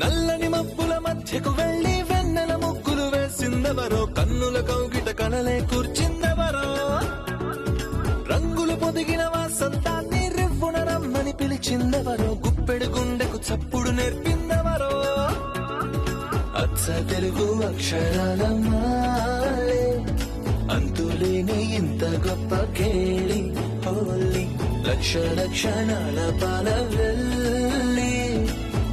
నల్లని మబ్బుల మధ్యకు వెళ్లి వెన్నెల ముగ్గులు వేసిందెవరో, కన్నుల కౌగిట కలలే కూర్చిందెవరో, రంగులు పొదిగిన వాసంతాన్ని రివ్వున రమ్మని పిలిచిందెవరో, గుప్పెడు గుండెకు చప్పుడు నేర్పిందెవరో, అచ్చ తెలుగు అక్షరాల మాలే అంతులేని ఇంత గొప్ప కేళి హోలీ, లక్ష లక్షణాల పాల వెళ్ళి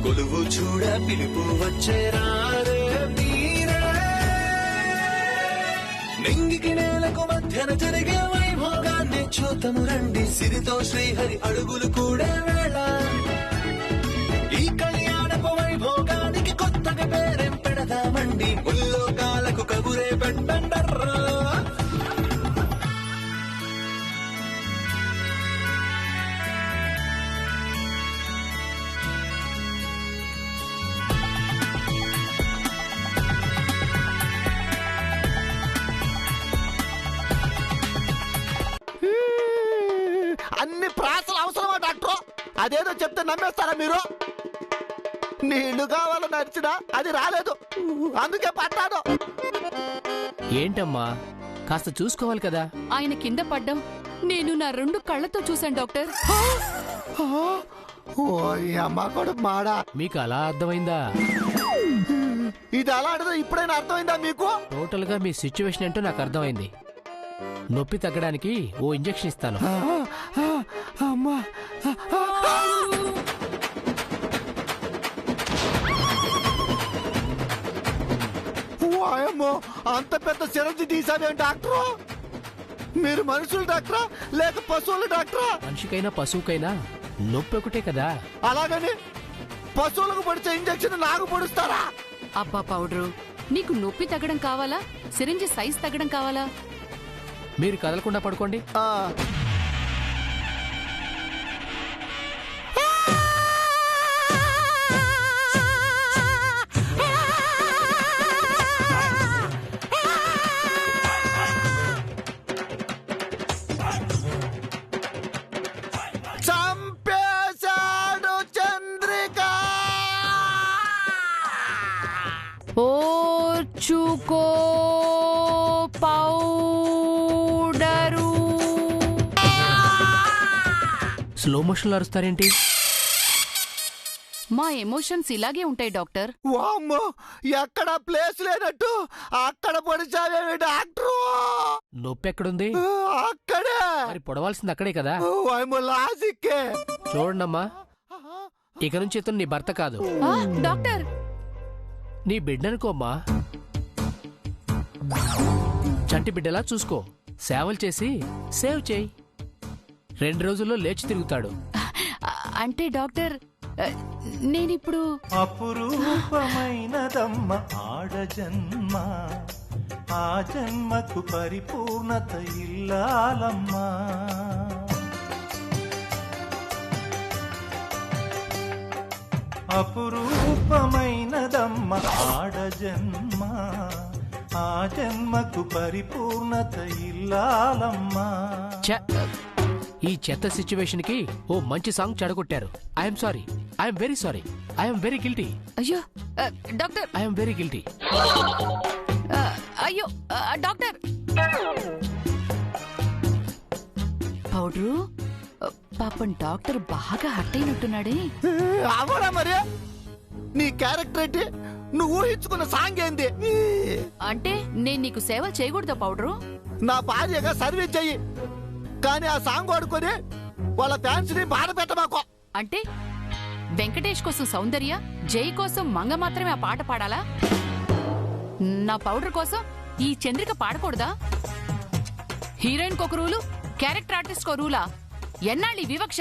కొలువు చూడ పిలుపు వచ్చేరారే మీరే, నింగికి నేలకు మధ్యన జరిగే వైభోగాన్ని చూతము రండి, సిరితో శ్రీహరి అడుగులు కూడే వేళ, ఈ కళ్యాణపు వైభోగానికి కొత్తగా పేరేం పెడదామండి, ముల్లోకాలకు కబురే పెట్టండర్రా. అన్ని ప్రాసలు అవసరమా డాక్టర్? అదేదో చెప్తే నమ్మేస్తారా మీరు? నీళ్లు కావాలని నడిచినా అది రాలేదు, అందుకే పట్టాను. ఏంటమ్మా, కాస్త చూసుకోవాలి కదా. ఆయన కింద పడ్డం నేను నా 2 కళ్ళతో చూశాను డాక్టర్. ఓ అమ్మ కూడా మాడా, మీకు అలా అర్థమైందా? ఇది అలాంటిదో ఇప్పుడైనా అర్థమైందా మీకు? టోటల్ గా మీ సిచ్యువేషన్ ఏంటో నాకు అర్థమైంది. నొప్పి తగ్గడానికి ఓ ఇంజెక్షన్ ఇస్తాను. అమ్మా వాయమ్మో, అంత పెద్ద సిరంజి తీసావేం డాక్టరు? మీరు మనుషులు డాక్టరా లేక పశువులు డాక్టరా? మనిషికైనా పశువుకైనా నొప్పి ఒకటే కదా. అలాగని పశువులకు పొడిచే ఇంజెక్షన్ నాకు పొడుస్తారా? అబ్బా పౌడరు, నీకు నొప్పి తగ్గడం కావాలా, సిరింజి సైజ్ తగ్గడం కావాలా? మీరు కదలకుండా పడుకోండి. చంపేశాడు చంద్రిక. ఓర్చుకో పౌడరు. స్లో మోషన్ అరుస్తారేంటి? మా ఎమోషన్స్ ఇలాగే ఉంటాయి డాక్టర్. వామ్మో, ఎక్కడ ప్లేస్ లేనట్టు అక్కడ పొడిచావేమి డాక్టరు? నొప్పి ఎక్కడుంది? అక్కడే. మరి పొడవాల్సింది అక్కడే కదా. వామ్మో, లాజిక్కే. చూడండమ్మా, ఇక నుంచి ఇతను నీ భర్త కాదు, డాక్టర్ నీ బిడ్డనుకోమ్మా. చంటి బిడ్డలా చూసుకో, సేవలు చేసి సేవ్ చేయి. 2 రోజుల్లో లేచి తిరుగుతాడు. అంటే డాక్టర్, నేనిప్పుడు అపురూపమైనదమ్మ ఆడజన్మ, ఆ జన్మకు పరిపూర్ణత ఇల్లాలమ్మా. అపురూపమైనదమ్మ ఆడజన్మ, ఆ జన్మకు పరిపూర్ణత ఇల్లాలమ్మా. ఛ! ఈ చెత్త సిచ్యువేషన్ కి ఓ మంచి సాంగ్ చెడగొట్టారు. I'm sorry, I'm very sorry, I'm very guilty. అయ్యో డాక్టర్, ఐఎమ్ వెరీ గిల్టీ. అయ్యో డాక్టర్. పౌడరు, పాపం డాక్టర్ బాగా హర్ట్ అయినట్టున్నాడే. అవరా మరి, నీ క్యారెక్టర్ ఏంటి? నువ్వు ఊహించుకున్న సాంగ్ ఏంది? అంటే నేను నీకు సేవ చేయకూడదా పౌడరు? నా భార్యగా సర్వీస్ చెయ్యి, కానీ ఆ సాంగ్ వాడుకొని వాళ్ళ ఫ్యాన్స్ ని బాధ పెట్టమాకో. అంటే వెంకటేష్ కోసం సౌందర్య, జై కోసం మంగ మాత్రమే ఆ పాట పాడాలా? నా పౌడర్ కోసం ఈ చంద్రిక పాడకూడదా? హీరోయిన్ ఒక రూలు, క్యారెక్టర్ ఆర్టిస్ట్ కో రూలా? ఎన్నాళ్ళీ వివక్ష?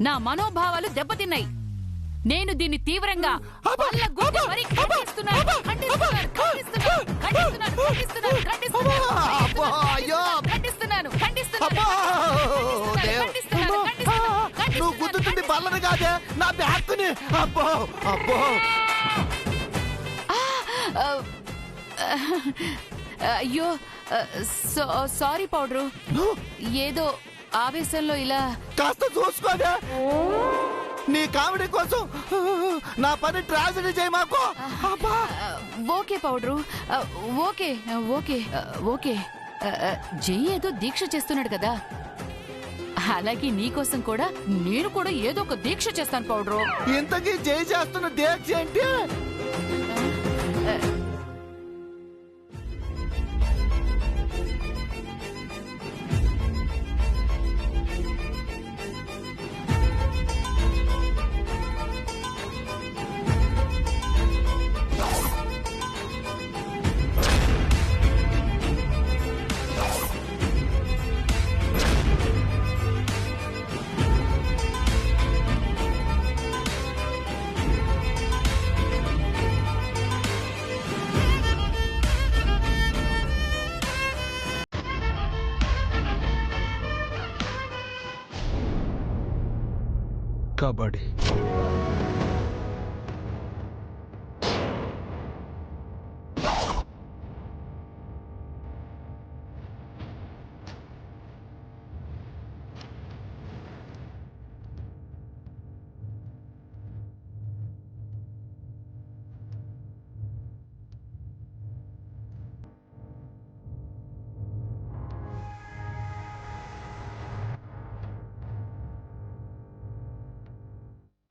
నా మనోభావాలు దెబ్బతిన్నాయి. నేను దీన్ని తీవ్రంగా పళ్ళగుద్ది మరీ ఖండిస్తున్నాను, ఖండిస్తున్నాను, ఖండిస్తున్నాను, ఖండిస్తున్నాను, ఖండిస్తున్నాను, ఖండిస్తున్నాను, అయ్యో, ఖండిస్తున్నాను, ఖండిస్తున్నాను, నువ్వు గుద్దుతుంది బల్లని కాదే, నా బ్యాక్కుని. అబ్బో అబ్బో. అయ్యో సారీ పౌడరు, ఏదో ఆవేశంలో ఇలా. కాస్త చూసుకోదే. నీ కామెడీ కోసం నా పని ట్రాజడీ చేయి మాకు. అబ్బా. Okay powder, okay okay okay. జై ఏదో దీక్ష చేస్తున్నాడు కదా, అలాగే నీకోసం కూడా నేను కూడా ఏదో ఒక దీక్ష చేస్తాను పౌడరు. ఇంతకీ జై చేస్తున్న దీక్ష ఏంటి? కబడ్డీ.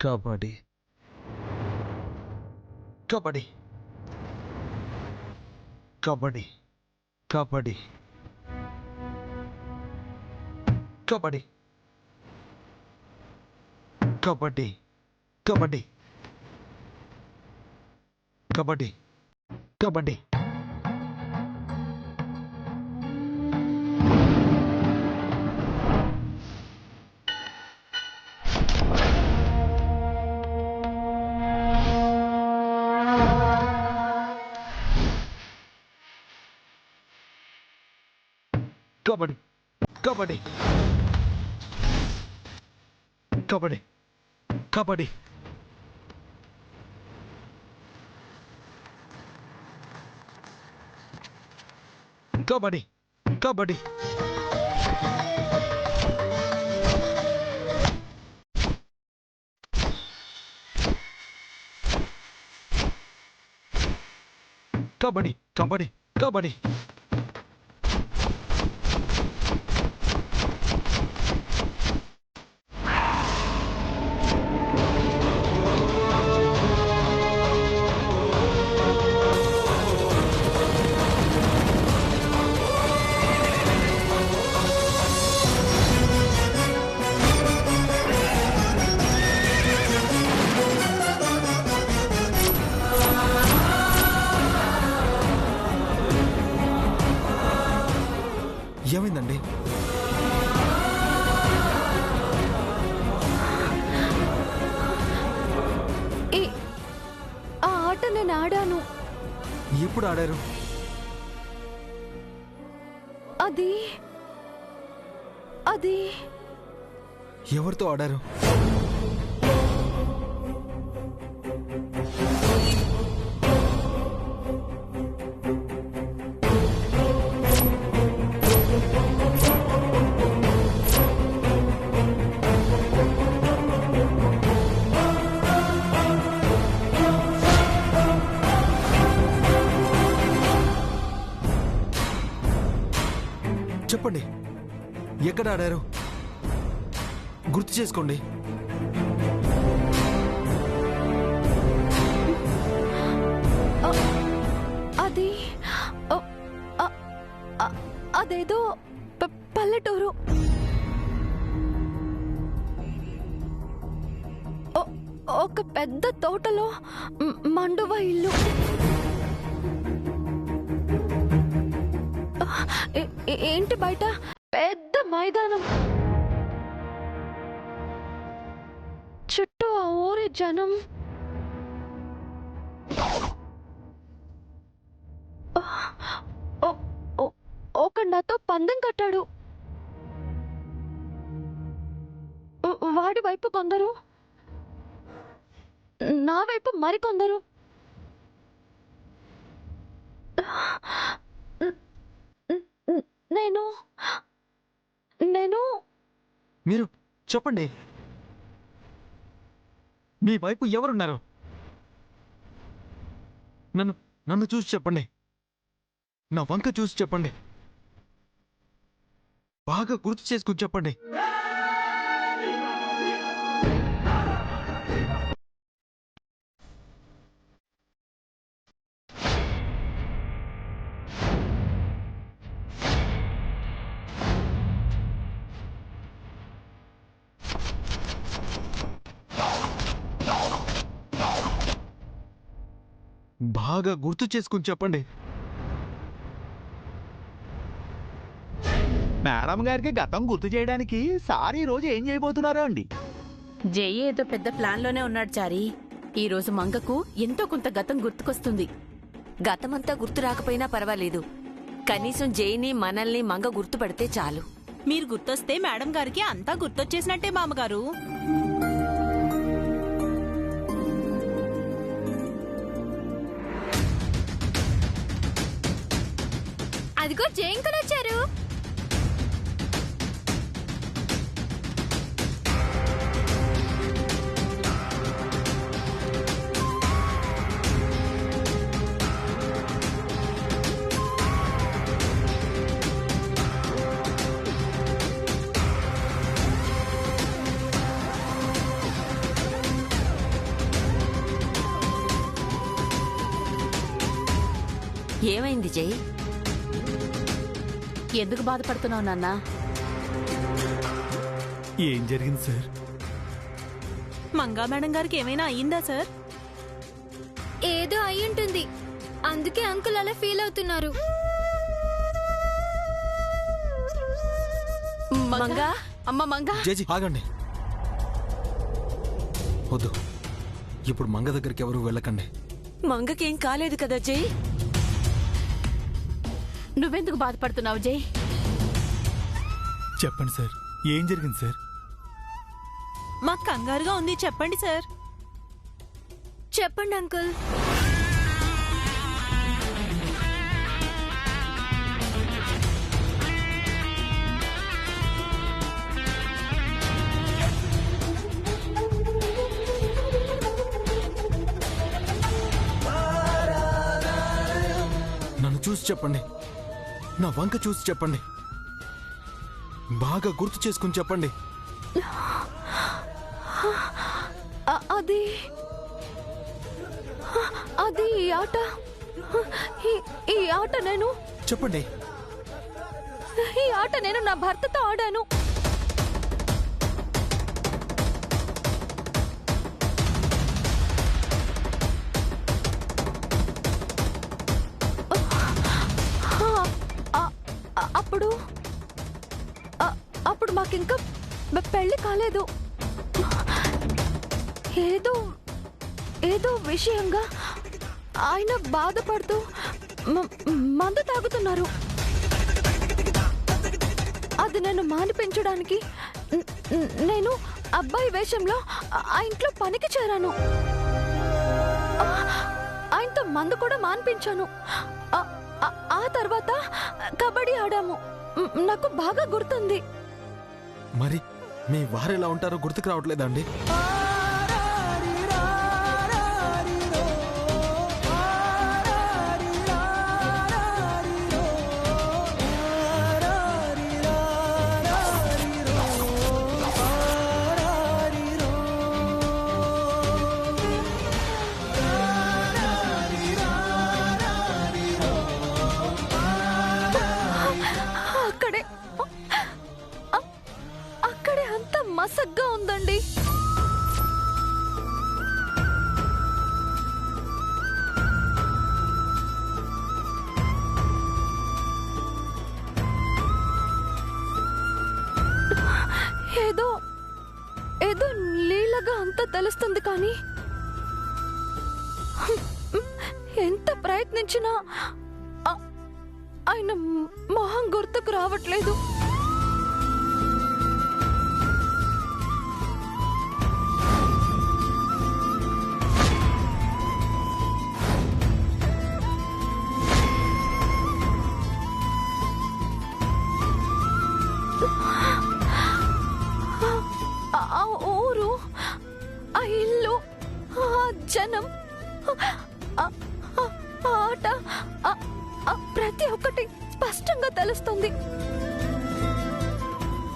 కబడ్డీ కబడ్డీ కబడ్డీ కబడ్డీ కబడ్డీ కబడ్డీ కబడ్డీ కబడ్డీ కబడ్డీ. కబడ్డీ కబడ్డీ కబడ్డీ కబడ్డీ కబడ్డీ కబడ్డీ కబడ్డీ కబడ్డీ కబడ్డీ. ఏమైందండి? ఆ ఆట నేను ఆడాను. ఎప్పుడు ఆడారు? అది అది ఎవరితో ఆడారు? చెప్పండి, ఎక్కడ ఆడారు? గుర్తు చేసుకోండి. అది అదేదో పల్లెటూరు. ఒక పెద్ద తోటలో మండువ ఇల్లు. ఏంటి బయట పెద్ద మైదానం, చుట్టూ ఆ ఊరి జనం. ఒక నాతో పందెం కట్టాడు. వాడి వైపు కొందరు, నా వైపు మరికొందరు. నేను మీరు చెప్పండి. మీ వైపు ఎవరున్నారు? నన్ను చూసి చెప్పండి. నా వంక చూసి చెప్పండి. బాగా గుర్తు చేసుకుని చెప్పండి. బాగా గుర్తు చేసుకుని చెప్పండి. మేడం గారికి గతం గుర్తు చేయడానికి సార్ ఈ రోజు ఏం చేయబోతున్నారో అండి? జై ఏదో పెద్ద ప్లాన్లోనే ఉన్నాడు చారి. ఈ రోజు మంగకు ఎంతో కొంత గతం గుర్తుకొస్తుంది. గతమంతా గుర్తు రాకపోయినా పర్వాలేదు, కనీసం జైని మనల్ని మంగ గుర్తుపడితే చాలు. మీరు గుర్తొస్తే మేడం గారికి అంతా గుర్తొచ్చేసినట్టే మామగారు. అదిగో జయంకులు వచ్చారు. ఏమైంది జై? ఎందుకు బాధపడుతున్నావు నాన్నా? ఏం జరిగింది సార్? మంగా మేడం గారికి ఏమైనా అయ్యిందా సార్? ఏదో అయ్యుంటుంది, అందుకే అంకుల్ అలా ఫీల్ అవుతున్నారు. మంగా, అమ్మ మంగా. జేజీ ఆగండి. వద్దు, ఇప్పుడు మంగ దగ్గరికి ఎవరు వెళ్ళకండి. మంగకేం కాలేదు కదా జై? నువ్వెందుకు బాధపడుతున్నావు జై? చెప్పండి సార్, ఏం జరిగింది సార్? మాకు కంగారుగా ఉంది, చెప్పండి సార్. చెప్పండి అంకుల్. నన్ను చూసి చెప్పండి. నా వంక చూసి చెప్పండి. బాగా గుర్తు చేసుకుని చెప్పండి. అది అది ఈ ఆట, ఈ ఆట నేను చెప్పండి. ఈ ఆట నేను నా భర్తతో ఆడాను. అప్పుడు అప్పుడు మాకింకా పెళ్లి కాలేదు. ఏదో ఏదో విషయంగా ఆయన బాధపడుతూ మందు తాగుతున్నారు. అది నేను మానిపించడానికి నేను అబ్బాయి వేషంలో ఆ ఇంట్లో పనికి చేరాను. ఆయనతో మందు కూడా మానిపించాను. ఆ తర్వాత కబడ్డీ ఆడాము. నాకు బాగా గుర్తుంది. మరి మీ వారెలా ఉంటారో గుర్తుకు రావట్లేదండి? అక్కడే అంత మసగ్గా ఉందండి. ఏదో ఏదో లీలగా అంత తెలుస్తుంది, కానీ ఎంత ప్రయత్నించినా ఆయన మొహం గుర్తుకు రావట్లేదు. ఆ ఊరు, ఆ ఇల్లు గానం, ఆ ఆట, ప్రతి ఒక్కటి స్పష్టంగా తెలుస్తుంది.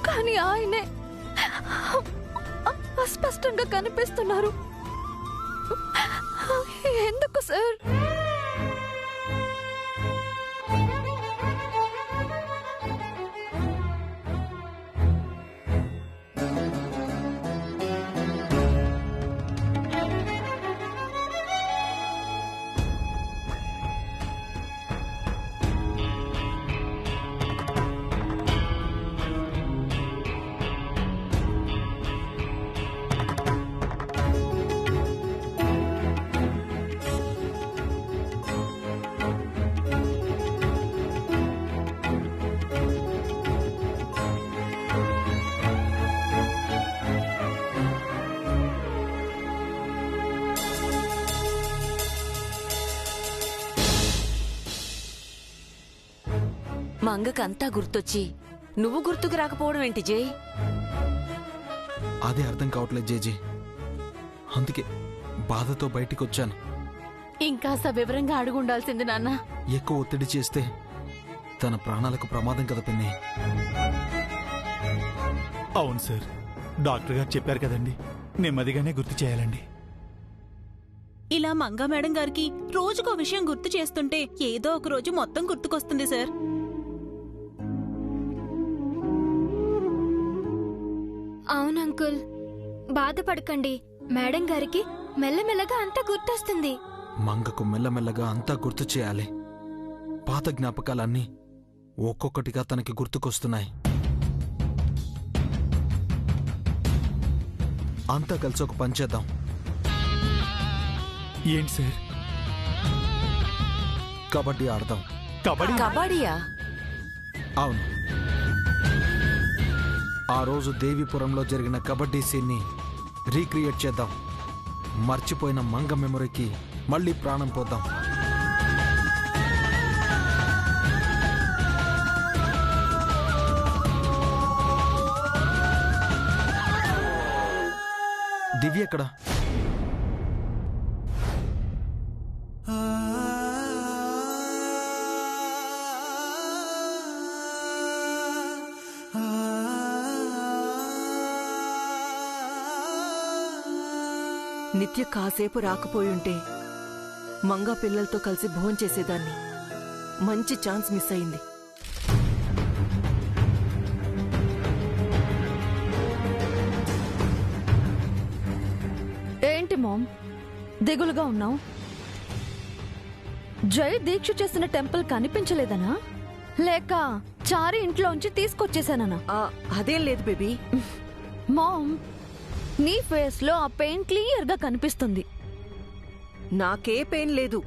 కానీ ఆయనే అస్పష్టంగా కనిపిస్తున్నారు. ఎందుకు సార్? మంగకంతా గుర్తొచ్చి నువ్వు గుర్తుకు రాకపోవడం ఏంటి జై? అదే అర్థం కావట్లేదు జేజీ. అందుకే బాధతో బయటికి వచ్చాను. ఇంకాస్త వివరంగా అడుగుండాల్సింది నాన్న. ఎక్కువ ఒత్తిడి చేస్తే తన ప్రాణాలకు ప్రమాదం కదా పిన్ని. అవును సార్, డాక్టర్ గారు చెప్పారు కదండి, నెమ్మదిగానే గుర్తు చేయాలండి. ఇలా మంగా మేడం గారికి రోజుకో విషయం గుర్తు చేస్తుంటే ఏదో ఒక రోజు మొత్తం గుర్తుకొస్తుంది సార్. అవును అంకుల్, బాధపడకండి. మేడం గారికి మెల్లమెల్లగా అంతా గుర్తొస్తుంది. మంగకు మెల్లమెల్లగా అంతా గుర్తు చేయాలి. పాత జ్ఞాపకాలన్నీ ఒక్కొక్కటిగా తనకి గుర్తుకొస్తున్నాయి. అంతా కలిసి ఒక పని చేద్దాం. ఏంటి సార్? కబడ్డీ ఆడదాం. కబడ్డీ? కబడ్డీయా? అవును, ఆ రోజు దేవీపురంలో జరిగిన కబడ్డీ సీన్ని రీక్రియేట్ చేద్దాం. మర్చిపోయిన మంగ మెమొరీకి మళ్ళీ ప్రాణం పోద్దాం. దివ్య ఎక్కడ? నిత్య కాసేపు రాకపోయుంటే మంగా పిల్లలతో కలిసి భోంచేసేదాన్ని. మంచి ఛాన్స్ మిస్ అయింది. ఏంటి మామ్ దిగులుగా ఉన్నావు? జై దీక్ష చేసిన టెంపుల్ కనిపించలేదనా, లేక చారి ఇంట్లోంచి తీసుకొచ్చేసానా? అదేం లేదు బేబీ. మామ్, నీ ఫేస్ లో ఆ పెయిన్ క్లియర్ గా కనిపిస్తుంది. నాకే పెయిన్ లేదు,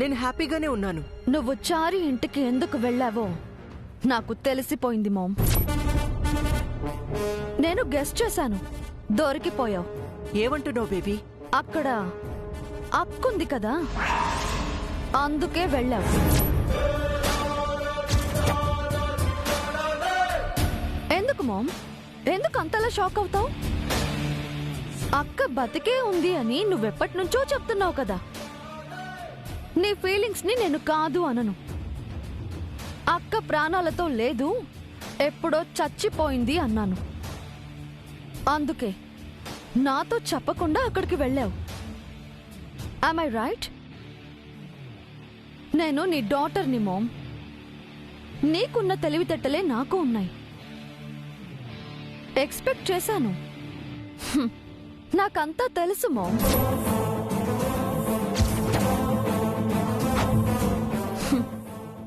నేను హ్యాపీగానే ఉన్నాను. నువ్వు చారి ఇంటికి ఎందుకు వెళ్ళావో నాకు తెలిసిపోయింది మామ్. నేను గెస్ట్ చేశాను, దొరికిపోయావు. ఏమంటున్నావు బేబీ? అక్కడ అక్కుంది కదా, అందుకే వెళ్ళావు. ఎందుకు మామ్, ఎందుకు అంతలా షాక్ అవుతావు? అక్క బతికే ఉంది అని నువ్వెప్పటి నుంచో చెప్తున్నావు కదా. నీ ఫీలింగ్స్ ని నేను కాదు అనను. అక్క ప్రాణాలతో లేదు, ఎప్పుడో చచ్చిపోయింది అన్నాను. అందుకే నాతో చెప్పకుండా అక్కడికి వెళ్ళావు. Am I right? నేను నీ డాటర్ని మామ్. నీకున్న తెలివితేటలే నాకు ఉన్నాయి. ఎక్స్పెక్ట్ చేశాను. నాకంతా తెలుసు మామ్.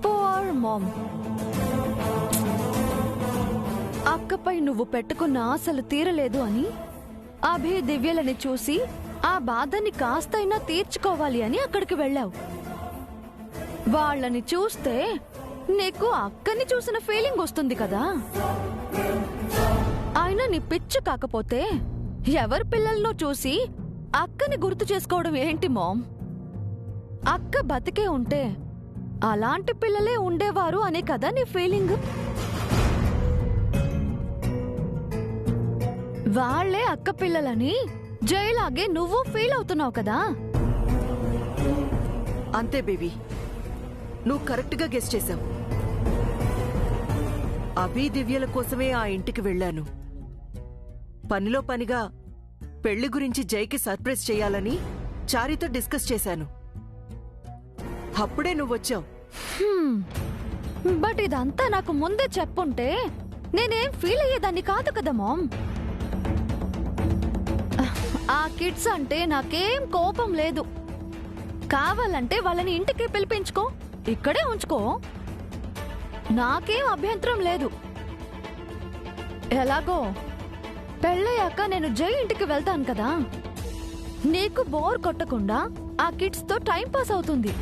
Poor ma'am. అక్కపై నువ్వు పెట్టుకున్న ఆశలు తీరలేదు అని అభి దివ్యలని చూసి ఆ బాధని కాస్తైనా తీర్చుకోవాలి అని అక్కడికి వెళ్ళావు. వాళ్ళని చూస్తే నీకు అక్కని చూసిన ఫీలింగ్ వస్తుంది కదా. అయినా నీ పిచ్చి కాకపోతే ఎవరి పిల్లలను చూసి అక్కని గుర్తు చేసుకోవడం ఏంటి మామ్? అక్క బతికే ఉంటే అలాంటి పిల్లలే ఉండేవారు అనే కదా నీ ఫీలింగ్. వాళ్లే అక్క పిల్లలని జైలాగే నువ్వు ఫీల్ అవుతున్నావు కదా. అంతే బేబీ, నువ్వు కరెక్ట్గా గెస్ చేశావు. అభి దివ్యల కోసమే ఆ ఇంటికి వెళ్ళాను. పనిలో పనిగా పెళ్లి గురించి జైకి సర్ప్రైజ్ చేయాలని చారితో డిస్కస్ చేశాను. అప్పుడే నువ్వొచ్చావు. బట్ ఇదంతా నాకు ముందే చెప్పుంటే నేనేం ఫీల్ అయ్యేదాన్ని కాదు కదా మామ్. ఆ కిడ్స్ అంటే నాకేం కోపం లేదు. కావాలంటే వాళ్ళని ఇంటికి పిలిపించుకో, ఇక్కడే ఉంచుకో, నాకేం అభ్యంతరం లేదు. ఎలాగో పెళ్ళయ్యాక నేను జై ఇంటికి వెళ్తాను కదా, నీకు బోర్ కొట్టకుండా ఆ కిడ్స్ తో టైం పాస్ అవుతుంది.